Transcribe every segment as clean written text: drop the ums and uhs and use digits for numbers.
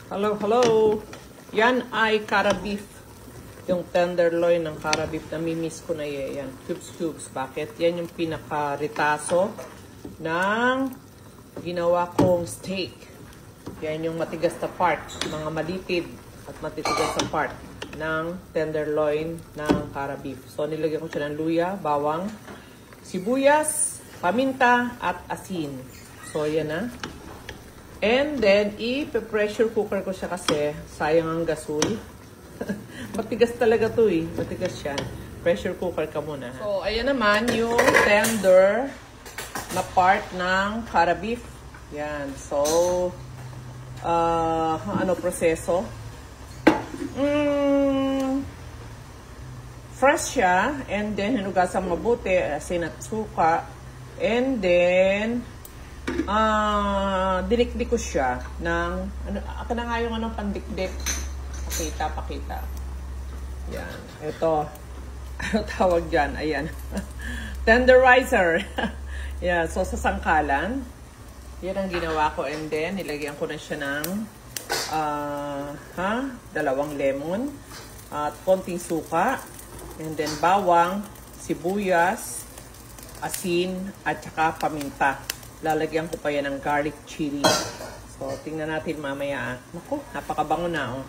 Hello, hello. Yan ay cara beef. Yung tenderloin ng cara beef. Namimiss ko na yan. Cubes. Bakit? Yan yung pinaka-ritaso ng ginawa kong steak. Yan yung matigas na part. Mga malipid at matitigas na part ng tenderloin ng cara beef. So, nilagyan ko siya ng luya, bawang, sibuyas, paminta, at asin. So, yan na. And then, i-pressure cooker ko siya kasi sayang ang gasol. Matigas talaga to eh. Matigas siya. Pressure cooker ka muna. So, ayan naman yung tender na part ng cara beef. Yan. So, ano proseso? Fresh siya. And then, hinugasan mabuti. Asin at suka. And then, dinikdik ko siya ng, ako na nga yung pandikdik. Pakita. Yan. Ito. Ano tawag dyan? Ayan. Tenderizer. Yeah. So, sa sangkalan, yan ang ginawa ko. And then, nilagyan ko na siya ng, dalawang lemon. At konting suka. And then, bawang, sibuyas, asin, at saka paminta. Lalagyan ko pa yan ng garlic chili. So, tingnan natin mamaya. Naku, napakabango na, oh.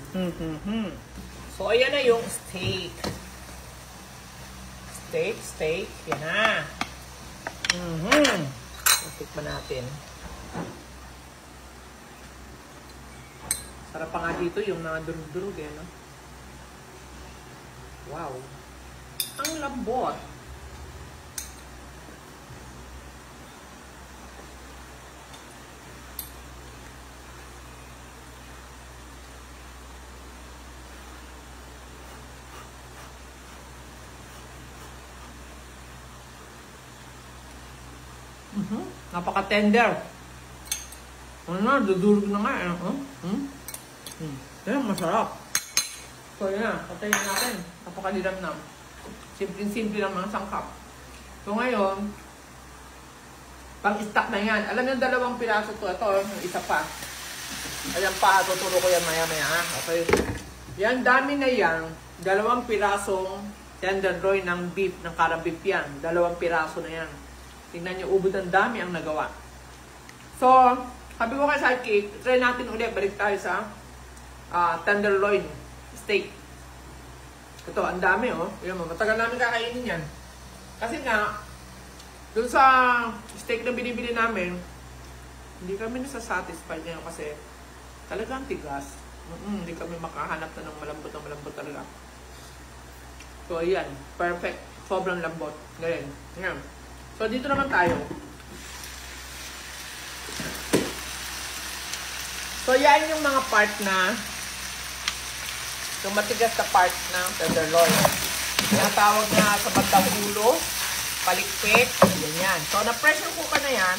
So, ayan na yung steak. Steak. Yan na. Tikman natin. Sarap pa nga dito yung mga durug-durug, eh, no? Wow. Ang lambot. Napaka-tender. Ano na, dudurog na nga. Yan, masarap. So, yan na. Patayin natin. Napaka-lilamnam. Simple lang mga sangkap. So, ngayon, pang-stock na yan. Alam niyo, dalawang piraso to. Ito, yung isa pa. Ayan pa, tuturo ko yan maya-maya. Okay. Yan, dami na yan. Dalawang pirasong tenderloin ng beef, ng cara beef yan. Dalawang piraso na yan. Tingnan nyo, ubod ang dami ang nagawa. So, sabi ko kay Sidekick, try natin ulit. Balik tayo sa tenderloin steak. Ito, ang dami, oh. Yan mo, matagal namin kakainin yan. Kasi nga, dun sa steak na binibili namin, hindi kami nasasatisfied ngayon kasi talagang tigas. Hindi kami makahanap na ng malambot talaga. So, ayan. Perfect. Sobrang lambot. Ganyan. Ayan. So, dito naman tayo. So, yan yung mga part na yung matigas na part ng tenderloin. Tinatawag na sa bandang ulo, palikpik, yan. So, na-pressure cooker na yan.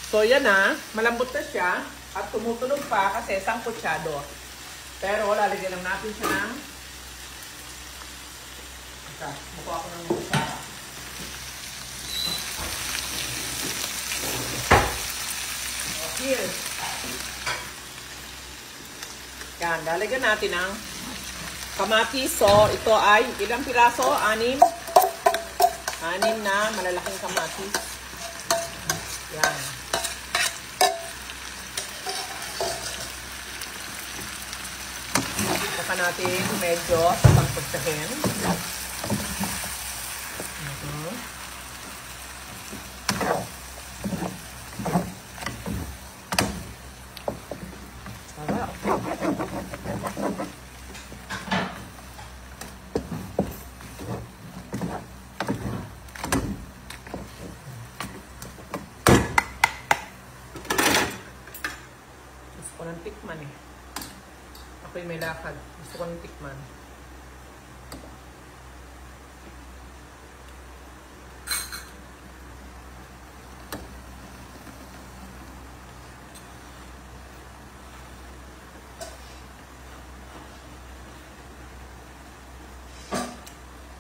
So, yan na. Malambot na siya. At tumutunog pa kasi sangkutsado. Pero, lalagyan lang natin siya ng mukha ako ng mukha. Here. Yan, lalagyan natin ng kamatis. So, ito ay ilang piraso? 6. 6 na malalaking kamatis. Yan. Saka natin medyo pangpagsahin. Gusto ko ng tikman eh. Ako'y may lakad. Gusto ko ng tikman.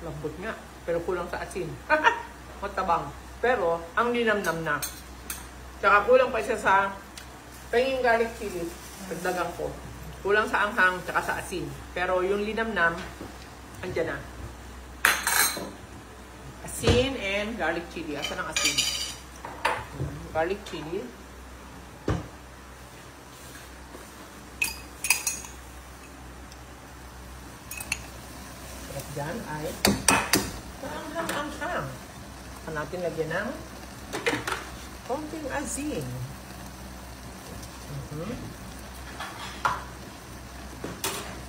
Lambot nga. Pero kulang sa asin. Matabang. Pero, ang linamnam na. Tsaka kulang pa siya sa penging garlic chili. Dagdagan ko. Kulang sa anghang, tsaka sa asin. Pero yung linamnam, andyan na. Asin and garlic chili. Asan ang asin? Garlic chili. At dyan ay anghang. Saan natin lagyan ng konting asin.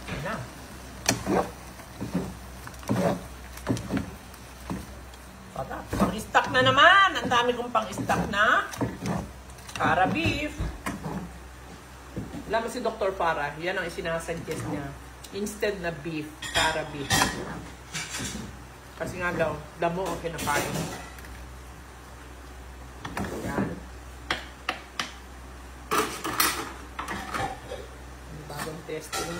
Yan na. Pang-stock na naman. Ang dami kong pang-stock na para beef. Alam mo si Dr. Farah, yan ang isinasuggest niya. Instead na beef, para beef. Kasi nga daw, damo ang kinakain. Yan. Bagong testing.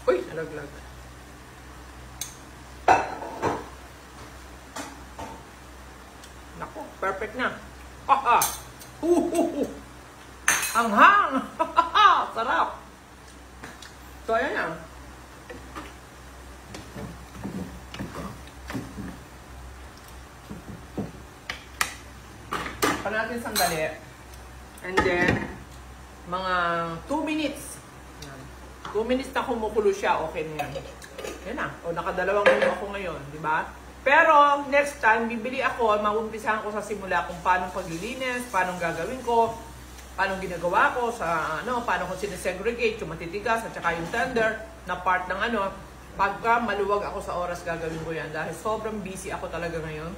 Uy, nalaglag. Nako, perfect na. Haha! Anghang! Sarap! So, ayan na. Pa natin sandali. And then, mga 2 minutes. 2 minutes na kumukulo siya, okay na yan. Yan na. O, nakadalawang minuto ako ngayon, di ba? Pero, next time, bibili ako, maumpisahan ko sa simula kung paano paglilinis, paano gagawin ko, paano ginagawa ko, sa ano, paano ko sinesegregate, yung matitigas, at saka yung tender, na part ng ano, pagka maluwag ako sa oras, gagawin ko yan. Dahil sobrang busy ako talaga ngayon.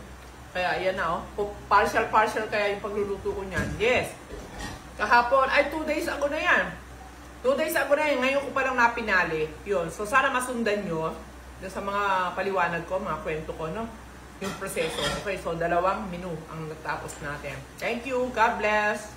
Kaya, yan na, oh. Partial kaya yung pagluluto ko niyan. Yes. Kahapon, ay 2 days ago na yan. 2 days ago na yun, ngayon ko palang napinali. Yun. So, sana masundan nyo sa mga paliwanag ko, mga kwento ko, no? Yung proseso. Okay, so 2 menu ang natapos natin. Thank you. God bless.